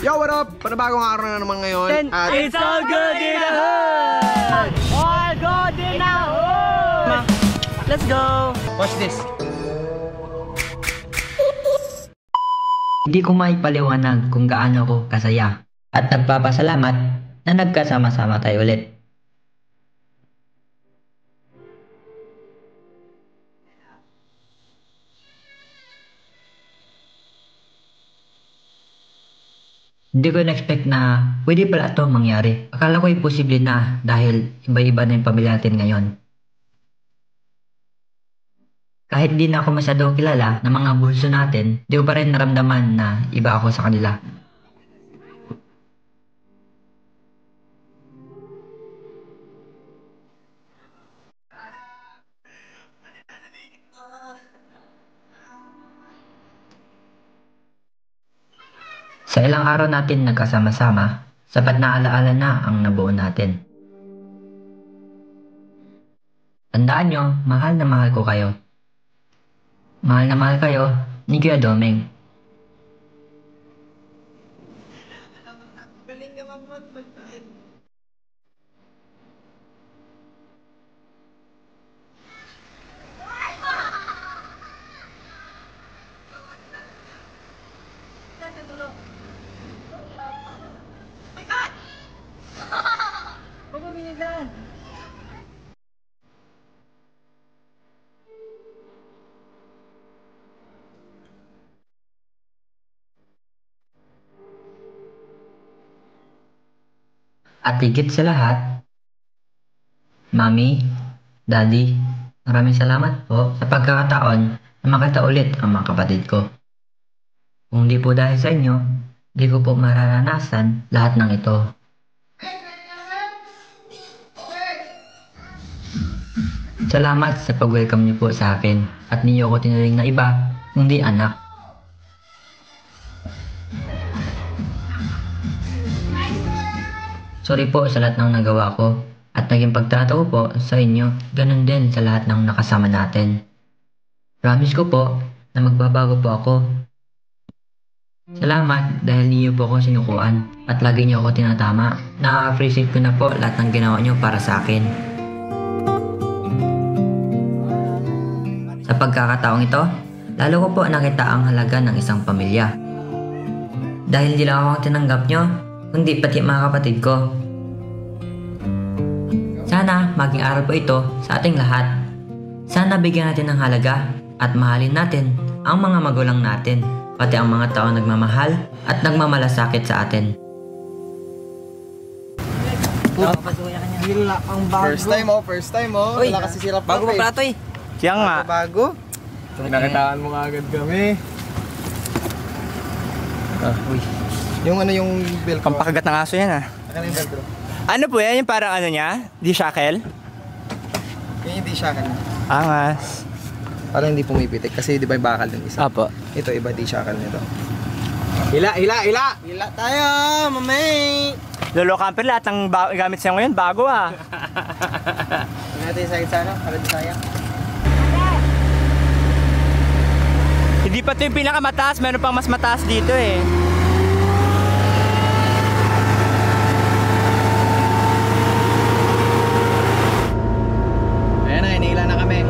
Yo, what up? Panibagong araw na naman ngayon. At it's all good in the hood! All good in the hood! Let's go! Watch this. Hindi ko maipaliwanag kung gaano ko kasaya at nagpapasalamat na nagkasama-sama tayo ulit. Hindi ko na-expect na pwede pala ito mangyari. Akala ko imposible na dahil iba-iba na yung pamilya natin ngayon. Kahit di na ako masyadong kilala ng mga bulso natin, di ko pa rin naramdaman na iba ako sa kanila. Sa ilang araw natin nagkasama-sama, sapat na alaala na ang nabuo natin. Tandaan nyo, mahal na mahal ko kayo. Mahal na mahal kayo ni Kuya Domeng. At higit sa lahat, Mami, Daddy, maraming salamat po sa pagkakataon na makita ulit ang mga kapatid ko. Kung di po dahil sa inyo, di ko po mararanasan lahat ng ito. Salamat sa pag-welcome niyo po sa akin at niyo ko tinaring na iba, kundi anak. Sorry po sa lahat ng nagawa ko at naging pagtrato ko po sa inyo, ganun din sa lahat ng nakasama natin. Promise ko po na magbabago po ako. Salamat dahil niyo po ako sinukuan at lagi niyo ako tinatama. Na-appreciate ko na po lahat ng ginawa niyo para sa akin. Sa pagkakataong ito, lalo ko po nakita ang halaga ng isang pamilya. Dahil hindi lang ako tinanggap niyo, kundi pati mga kapatid ko. Sana maging aral po ito sa ating lahat. Sana bigyan natin ng halaga at mahalin natin ang mga magulang natin, pati ang mga taong nagmamahal at nagmamalasakit sa atin. First time oh. Wala kasi sirap Bago pa pala ito eh. Siya nga. Bago? Nakitaan mo nga agad kami. Uy. Yung ano yung velcro. Pampakagat ng aso yan ah. Ano yung velcro? Ano po yan? Yung parang ano niya? Di shackle? Yung hindi siya kan. Angas. Parang hindi pumipitik kasi di ba yung bakal din isa. Apo. Ito iba di siya kan nito. Hila tayo, mamay. Lolo Camper, lahat ng gamit siya ngayon, bago ah. Natin sa sana para di sayang. Hindi pa ito yung pinakamataas, meron pang mas mataas dito eh. Ayan na, inihila na kami.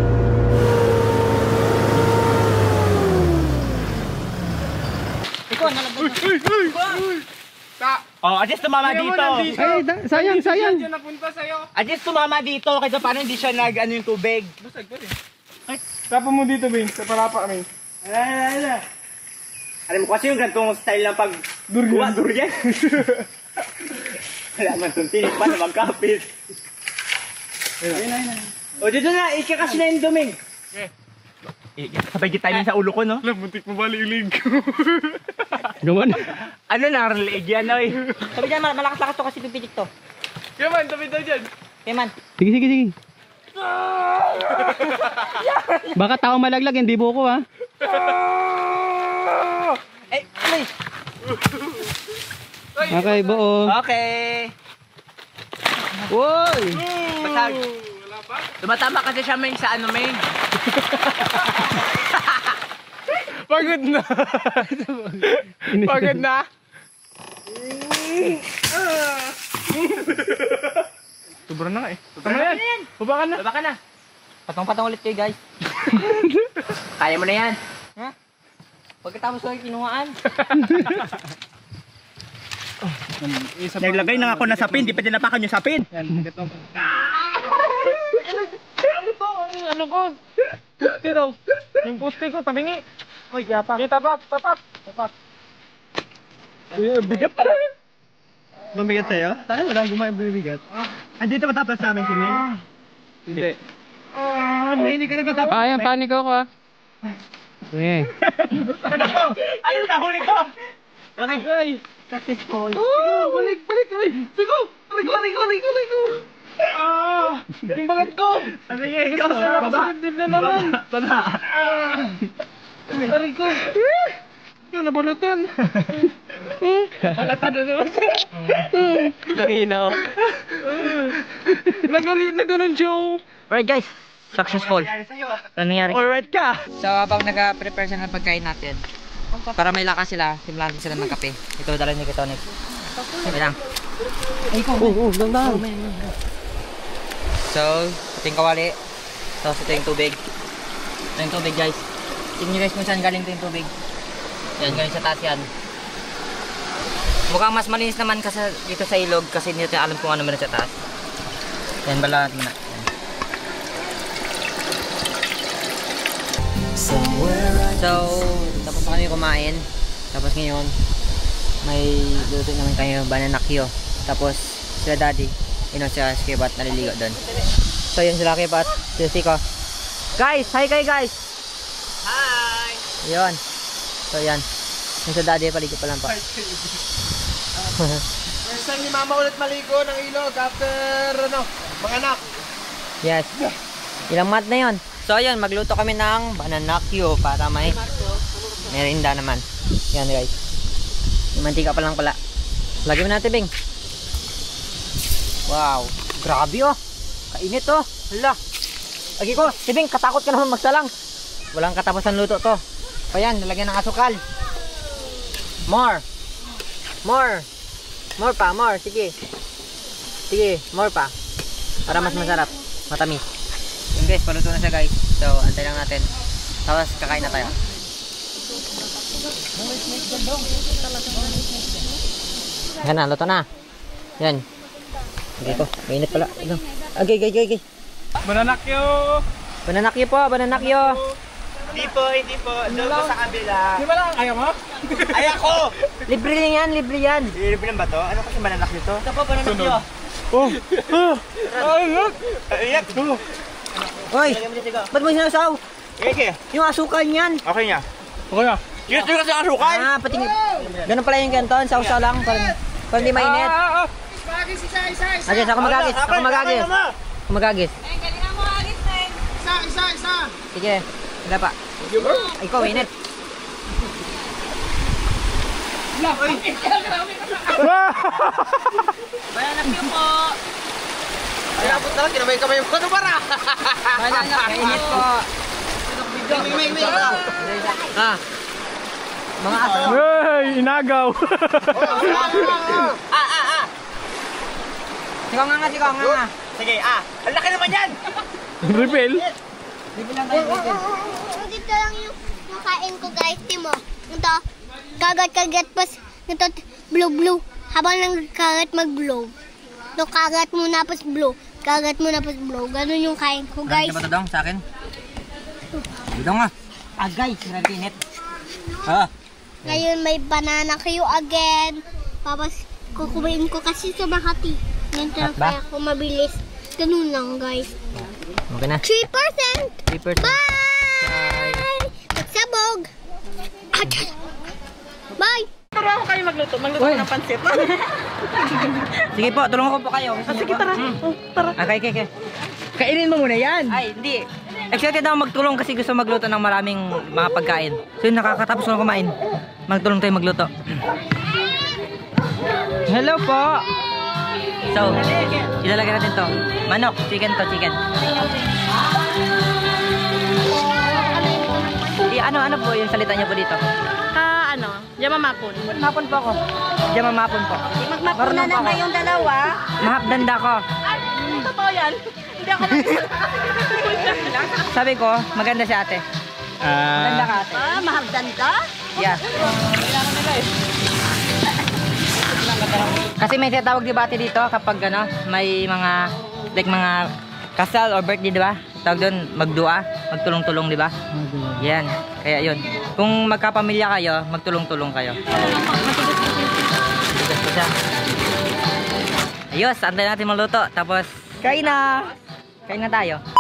Ikaw, nalabas na. Oh, adjust tumama dito. Sayang. Adjust tumama dito, kasi paano hindi siya nag-ano yung tubig. Busag pa rin. Tapa mo dito, Bing. Sa palapa kami. Alam mo kasi yung gantong style ng pag durian. Wala man itong tinik pa na magkapit. O dito na, ikakasin na yung duming. Sabay kita timing sa ulo ko, no? Alam, muntik mo bali ilig. Gaman. Ano na, reliig yan, no? Sabi dyan, malakas-lakas to kasi pipitik to. Kaya man, tabi daw dyan. Kaya man. Sige. Baka tao malaglag, hindi buko ha. Okay, buo. Okay. Woy! Pasag. Tumatama kasi siya main sa ano main. Pagod na. Sobra na eh. Tama yan. Baba ka na. Baba ka na. Patong-patong ulit kayo guys. Kaya mo na yan. Ha? Pagkatapos ko yung kinuhaan. Naglagay na ako na sapin. Di pa dinapakan yung sapin. Ano ko? Tito. Yung poste ko. Tamingi. Uy, yapak. Tapak. Bigat pa rin. Mabigat sa'yo? Tayo wala gumawa bibigat. Andito matapos namin si May. Hindi. Hindi ka nagtatapos. Ayan, paniko ko ah. Sige. Ayun na, huli ko. Okay. Ay. Successful. Balik. Sigo. Rico. Yung bagat ko. Sige, ikaw. Baba. Din na naman. Baba. Aray ko. Yung nabalatan. Balatan na naman. Nakina ko. Nagalit na ganun, Joe. Alright guys, successful. Ano nangyari? Alright ka. So habang nag-prepare siya ng pagkain natin, para may lakas sila, simulan sila ng kape. Ito dala niyo kita next. Sabi lang. Dandan. So, ito yung kawali. Tapos ito yung tubig. Ito yung tubig guys. Tingnan nyo guys kung saan galing ito yung tubig. Yan, galing sa taas yan. Mukhang mas malinis naman kasi dito sa ilog kasi hindi natin alam kung ano meron sa taas. Yan, bala natin na. So, tapos na kami kumain. Tapos ngayon, may luto naman kayo banana Q. Tapos sila daddy, sila Kibat naliligo doon. So yun sila Kibat, sila Siko. Guys, hi kayo guys! Hi. Yun. So yan. Yung sa daddy, paligo pa lang pa. First time ni Mama ulit maligo ng ilog after mga anak. Yes. Ilang month na yun. So yun, magluto kami ng banana Q para may merinda naman. Yan guys. Yung mantika pa lang pala. Lagyan mo natin, Bing. Wow. Grabe oh. Kainit oh. Hala. Lagi ko. Si Bing, katakot ka naman magsalang. Walang katapusan luto to. Pa yan, nalagyan ng asukal. More. More pa. Sige. More pa. Para mas masarap. Matamis. Yun guys, paluto na siya guys. So, antay lang natin. Tapos, kakain na tayo. Yan na, luto na. Yan. Okay ko, mainit pala. Okay. Banana Q. Bananakyo po, bananakyo. Hindi po. Doon ko sa kabila. Di ba lang ayaw mo? Ayaw ko! Libre yan. Libre lang ba to? Ano kasi banana Q to? Ito po, bananakyo. Ayak ko. Hoy, ba't mo sinasaw? Okay. Yung asukal niyan. Okay na. Yes, kasi ang asukal. Ah, pati ganun pala yung ganton, sausaw lang. Para hindi mainit. Agis, ako magagis. Ako magagis. Isa. Sige, wala pa. Ay, ikaw, mainit. Bananakyo po. Ayabot na lang, kinamay-kamay mo. Ano para? Mainit po. May. Ah. Mga aso. Hey, inagaw. Sigaw nga. Sige, ang laki naman yan. Refill? Bibili lang tayo, bibili. Dito lang yung kain ko guys, Timo. Ito, kagat pas, ito, blue. Habang nagkagat mag-blow. Ito, kagat muna pas blow. Ganun yung kain ko guys. Ganun ka ba ito dong sa akin? Dong ah. Agay, sinatinit. Ngayon may banana kayo again. Tapos, kukumain ko kasi sa Makati. Ganito lang Ba? kaya ako mabilis. Ganun lang guys. Okay na. 3%! 3%. Bye! Magsabog! Bye! Turuan ko kayo magluto ng pansit. Sige po, tulungan ko po kayo. Sige, tara. Tara. Okay. Kainin mo muna yan. Ay, hindi. Excited ako magtulong kasi gusto magluto ng maraming mga pagkain. So yun, nakakatapos ko na kumain. Magtulong tayo magluto. Hello po! So, ilalagay natin to. Manok, chicken to, chicken. Hindi, Ano po yung salita niyo po dito? Yamamapon. Mapon po ako. Diyan mamapon po. Magmapuna na ngayong dalawa. Mahapdanda ko. Ay, totoo yan. Hindi ako Sabi ko, maganda si ate. Maganda ka ate. mahagdanda? Yeah. Kasi may tinatawag di ba ate dito kapag ano, may mga like mga kasal or birthday, di ba? Tawag doon, magdua, magtulong-tulong, di ba? Yan. Kaya yun. Kung magkapamilya kayo, magtulong-tulong kayo. Bigas ko siya. Ayos, antay natin maluto. Tapos, kain na! Kain na tayo.